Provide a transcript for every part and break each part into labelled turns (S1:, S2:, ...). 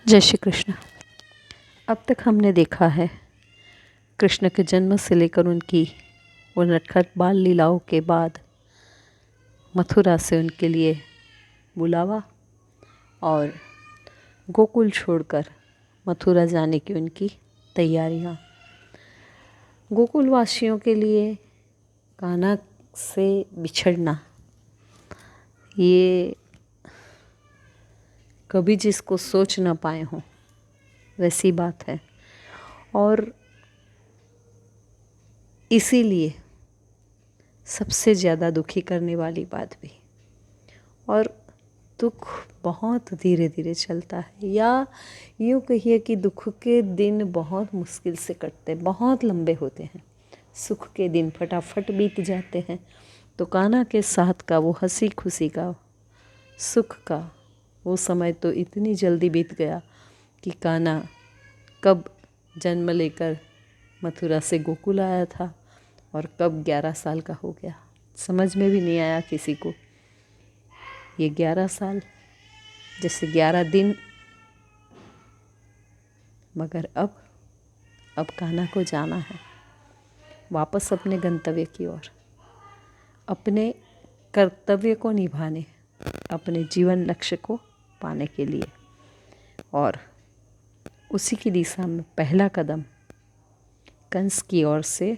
S1: जय श्री कृष्ण। अब तक हमने देखा है कृष्ण के जन्म से लेकर उनकी वो नटखट बाल लीलाओं के बाद मथुरा से उनके लिए बुलावा और गोकुल छोड़कर मथुरा जाने की उनकी तैयारियां। गोकुल वासियों के लिए कान्हा से बिछड़ना ये कभी जिसको सोच ना पाए हों वैसी बात है। और इसीलिए सबसे ज़्यादा दुखी करने वाली बात भी। और दुख बहुत धीरे धीरे चलता है, या यूँ कहिए कि दुख के दिन बहुत मुश्किल से कटते, बहुत लंबे होते हैं। सुख के दिन फटाफट बीत जाते हैं। तो कान्हा के साथ का वो हंसी खुशी का, सुख का वो समय तो इतनी जल्दी बीत गया कि कान्हा कब जन्म लेकर मथुरा से गोकुल आया था और कब 11 साल का हो गया, समझ में भी नहीं आया किसी को। ये 11 साल जैसे 11 दिन, मगर अब कान्हा को जाना है वापस अपने गंतव्य की ओर, अपने कर्तव्य को निभाने, अपने जीवन लक्ष्य को पाने के लिए। और उसी की दिशा में पहला कदम कंस की ओर से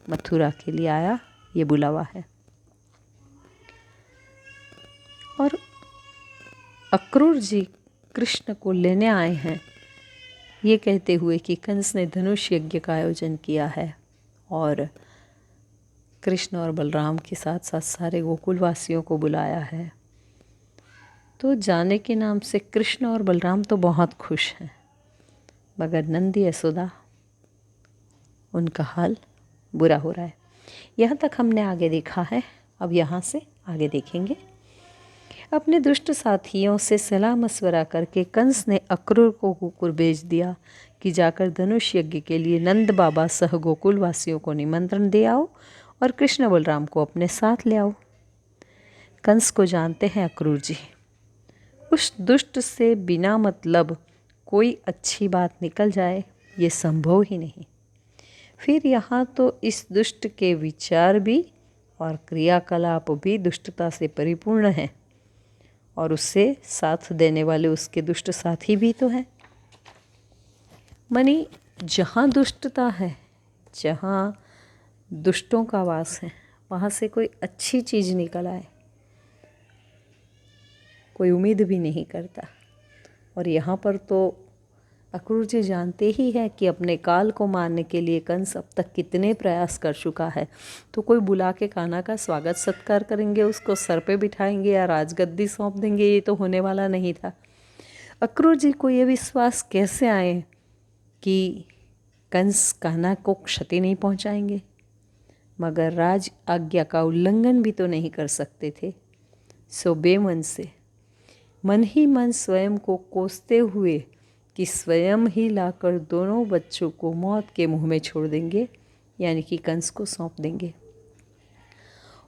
S1: मथुरा के लिए आया, ये बुलावा है। और अक्रूर जी कृष्ण को लेने आए हैं ये कहते हुए कि कंस ने धनुष यज्ञ का आयोजन किया है और कृष्ण और बलराम के साथ साथ सारे गोकुल वासियों को बुलाया है। तो जाने के नाम से कृष्ण और बलराम तो बहुत खुश हैं, मगर नंदी यशोदा उनका हाल बुरा हो रहा है। यहाँ तक हमने आगे देखा है, अब यहाँ से आगे देखेंगे। अपने दुष्ट साथियों से सलाह मशवरा करके कंस ने अक्रूर को गोकुल भेज दिया कि जाकर धनुष यज्ञ के लिए नंद बाबा सह गोकुल वासियों को निमंत्रण दे आओ और कृष्ण बलराम को अपने साथ ले आओ। कंस को जानते हैं अक्रूर जी, उस दुष्ट से बिना मतलब कोई अच्छी बात निकल जाए ये संभव ही नहीं। फिर यहाँ तो इस दुष्ट के विचार भी और क्रियाकलाप भी दुष्टता से परिपूर्ण हैं और उससे साथ देने वाले उसके दुष्ट साथी भी तो हैं। मनी जहाँ दुष्टता है, जहाँ दुष्टों का वास है, वहाँ से कोई अच्छी चीज़ निकल आए कोई उम्मीद भी नहीं करता। और यहाँ पर तो अक्रूर जी जानते ही हैं कि अपने काल को मारने के लिए कंस अब तक कितने प्रयास कर चुका है। तो कोई बुला के कान्हा का स्वागत सत्कार करेंगे, उसको सर पे बिठाएंगे या राजगद्दी सौंप देंगे, ये तो होने वाला नहीं था। अक्रूर जी को ये विश्वास कैसे आए कि कंस कान्हा को क्षति नहीं पहुंचाएंगे, मगर राज आज्ञा का उल्लंघन भी तो नहीं कर सकते थे। सो बेमन से मन ही मन स्वयं को कोसते हुए कि स्वयं ही लाकर दोनों बच्चों को मौत के मुंह में छोड़ देंगे, यानी कि कंस को सौंप देंगे।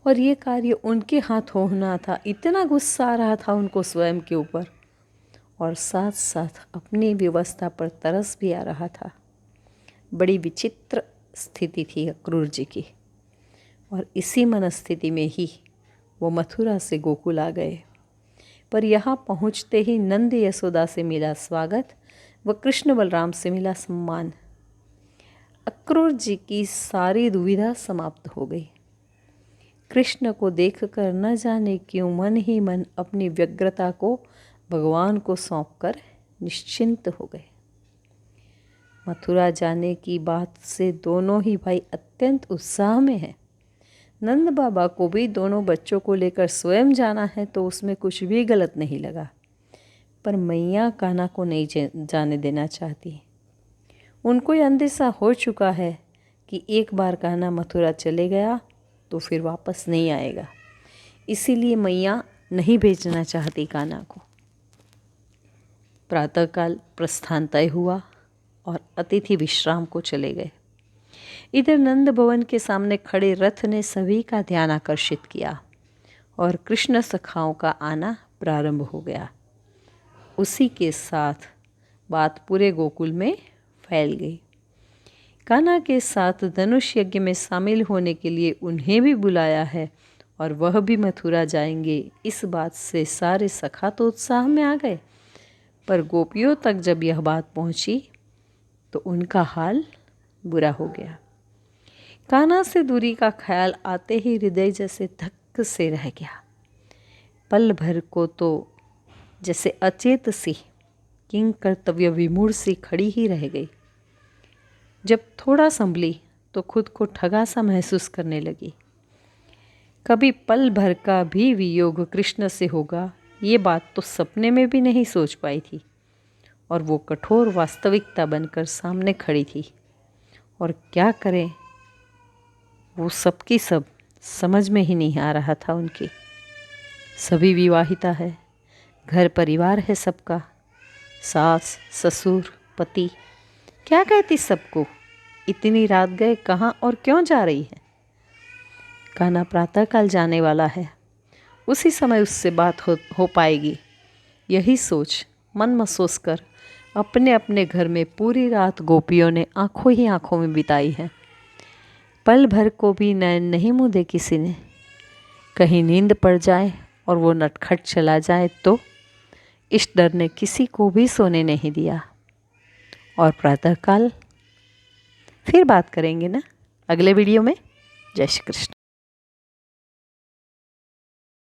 S1: और ये कार्य उनके हाथ होना था, इतना गुस्सा आ रहा था उनको स्वयं के ऊपर, और साथ साथ अपनी व्यवस्था पर तरस भी आ रहा था। बड़ी विचित्र स्थिति थी अक्रूर जी की। और इसी मनस्थिति में ही वो मथुरा से गोकुल आ गए। पर यहाँ पहुँचते ही नंद यशोदा से मिला स्वागत व कृष्ण बलराम से मिला सम्मान। अक्रूर जी की सारी दुविधा समाप्त हो गई। कृष्ण को देखकर न जाने क्यों मन ही मन अपनी व्यग्रता को भगवान को सौंपकर निश्चिंत हो गए। मथुरा जाने की बात से दोनों ही भाई अत्यंत उत्साह में हैं। नंद बाबा को भी दोनों बच्चों को लेकर स्वयं जाना है तो उसमें कुछ भी गलत नहीं लगा, पर मैया कान्हा को नहीं जाने देना चाहती। उनको यह अंदेशा हो चुका है कि एक बार कान्हा मथुरा चले गया तो फिर वापस नहीं आएगा, इसीलिए मैया नहीं भेजना चाहती कान्हा को। प्रातःकाल प्रस्थान तय हुआ और अतिथि विश्राम को चले गए। इधर नंद भवन के सामने खड़े रथ ने सभी का ध्यान आकर्षित किया और कृष्ण सखाओं का आना प्रारंभ हो गया। उसी के साथ बात पूरे गोकुल में फैल गई। कान्हा के साथ धनुष यज्ञ में शामिल होने के लिए उन्हें भी बुलाया है और वह भी मथुरा जाएंगे। इस बात से सारे सखा तो उत्साह में आ गए, पर गोपियों तक जब यह बात पहुंची तो उनका हाल बुरा हो गया। कान्हा से दूरी का ख्याल आते ही हृदय जैसे धक्क से रह गया। पल भर को तो जैसे अचेत सी, किंग कर्तव्य विमूढ़ सी खड़ी ही रह गई। जब थोड़ा संभली तो खुद को ठगा सा महसूस करने लगी। कभी पल भर का भी वियोग कृष्ण से होगा, ये बात तो सपने में भी नहीं सोच पाई थी, और वो कठोर वास्तविकता बनकर सामने खड़ी थी। और क्या करें, वो सब की सब समझ में ही नहीं आ रहा था उनकी। सभी विवाहिता है, घर परिवार है सबका, सास ससुर पति, क्या कहती सबको, इतनी रात गए कहाँ और क्यों जा रही है। कान्हा प्रातःकाल जाने वाला है, उसी समय उससे बात हो पाएगी। यही सोच मन महसूस कर अपने अपने घर में पूरी रात गोपियों ने आंखों ही आंखों में बिताई है। पल भर को भी नैन नहीं मूंदे किसी ने। कहीं नींद पड़ जाए और वो नटखट चला जाए तो इस डर ने किसी को भी सोने नहीं दिया। और प्रातःकाल फिर बात करेंगे ना अगले वीडियो में। जय श्री कृष्ण।